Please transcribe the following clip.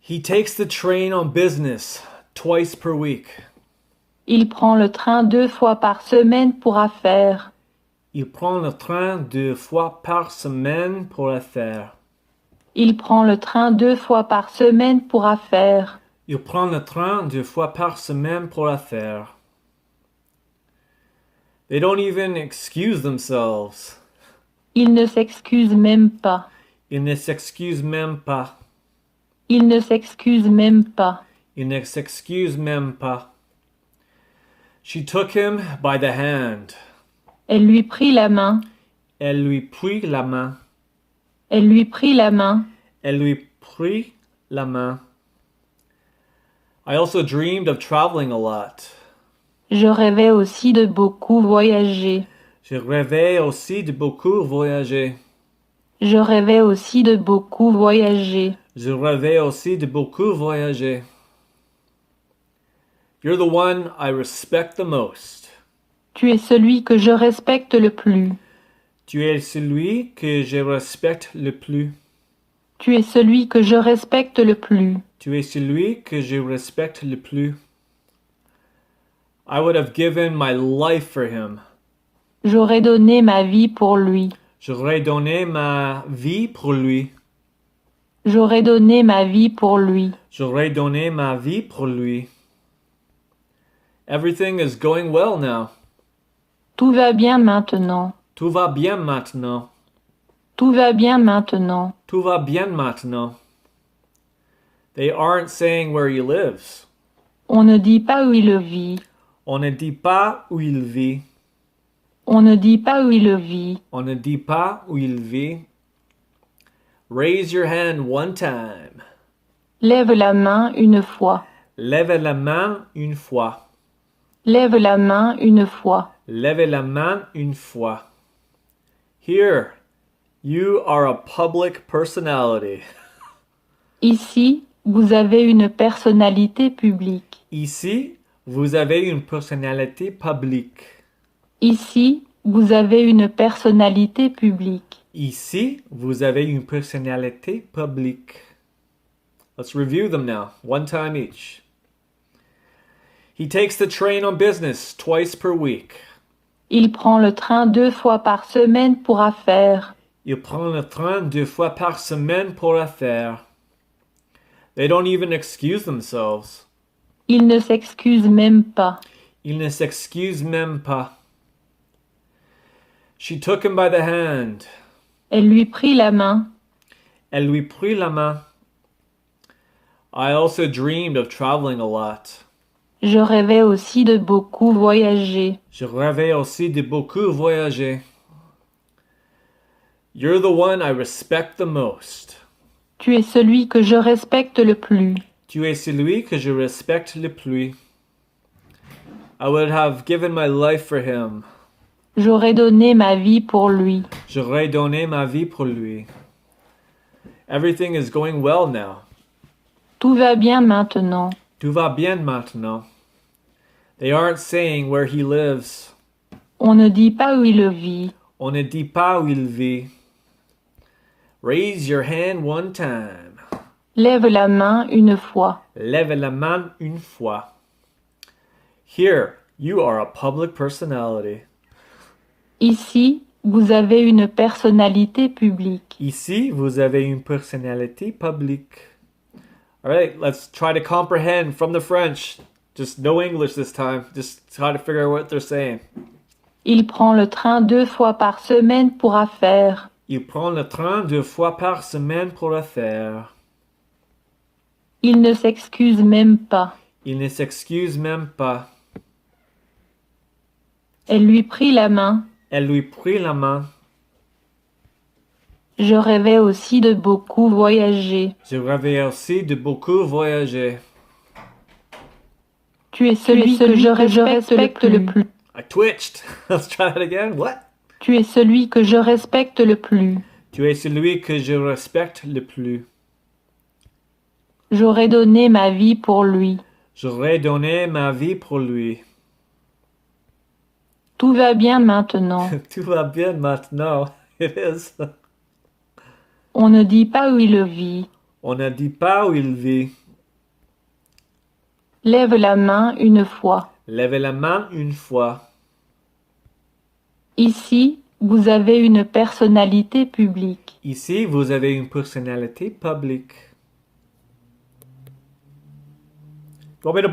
He takes the train on business twice per week. Il prend le train 2 fois par semaine pour affaires. Il prend le train 2 fois par semaine pour affaires. Il prend le train 2 fois par semaine pour affaires. Il prend le train 2 fois par semaine pour affaires. They don't even excuse themselves. Il ne s'excuse même pas. Ils ne s'excusent même pas. Il ne s'excuse même pas. Ils ne s'excusent même pas. She took him by the hand. Elle lui prit la main. Elle lui prit la main. Elle lui prit la main. Elle lui prit la main. I also dreamed of traveling a lot. Je rêvais aussi de beaucoup voyager. Je rêvais aussi de beaucoup voyager. Je rêvais aussi de beaucoup voyager. Je rêvais aussi de beaucoup voyager. You're the one I respect the most. Tu es celui que je respecte le plus. Tu es celui que je respecte le plus. Tu es celui que je respecte le plus. Tu es celui que je respecte le plus. I would have given my life for him. J'aurais donné ma vie pour lui. J'aurais donné ma vie pour lui. J'aurais donné ma vie pour lui. J'aurais donné ma vie pour lui. Everything is going well now. Tout va bien maintenant. Tout va bien maintenant. Tout va bien maintenant. Tout va bien maintenant. They aren't saying where he lives. On ne dit pas où il vit. On ne dit pas où il vit. On ne dit pas où il vit. On ne dit pas où il vit. Raise your hand one time. Lève la main une fois. Lève la main une fois. Lève la main une fois. Lève la main une fois. Here, you are a public personality. Ici, vous avez une personnalité publique. Ici, vous avez une personnalité publique. Ici, vous avez une personnalité publique. Ici, vous avez une personnalité publique. Let's review them now, one time each. He takes the train on business twice per week. Il prend le train 2 fois par semaine pour affaires. Il prend le train 2 fois par semaine pour affaires. They don't even excuse themselves. Il ne s'excuse même pas. Ils ne s'excusent même pas. She took him by the hand. Elle lui prit la main. Elle lui prit la main. I also dreamed of traveling a lot. Je rêvais aussi de beaucoup voyager. Je rêvais aussi de beaucoup voyager. You're the one I respect the most. Tu es celui que je respecte le plus. Tu es celui que je respecte le plus. I would have given my life for him. J'aurais donné ma vie pour lui. J'aurais donné ma vie pour lui. Everything is going well now. Tout va bien maintenant. Tout va bien maintenant. They aren't saying where he lives. On ne dit pas où il vit. On ne dit pas où il vit. Raise your hand one time. Lève la main une fois. Lève la main une fois. Here, you are a public personality. Ici, vous avez une personnalité publique. Ici, vous avez une personnalité publique. All right, let's try to comprehend from the French. Just no English this time. Just try to figure out what they're saying. Il prend le train 2 fois par semaine pour affaires. Il prend le train 2 fois par semaine pour affaires. Il ne s'excuse même pas. Il ne s'excuse même pas. Elle lui prit la main. Elle lui prit la main. Je rêvais aussi de beaucoup voyager. Je rêvais aussi de beaucoup voyager. Tu es celui que je respecte le plus. I twitched. Let's try that again. What? Tu es celui que je respecte le plus. Tu es celui que je respecte le plus. J'aurais donné ma vie pour lui. J'aurais donné ma vie pour lui. Tout va bien maintenant. Tout va bien maintenant. It is. On ne dit pas où il vit. On ne dit pas où il vit. Lève la main une fois. Levez la main une fois. Ici, vous avez une personnalité publique. Ici, vous avez une personnalité publique. Want me to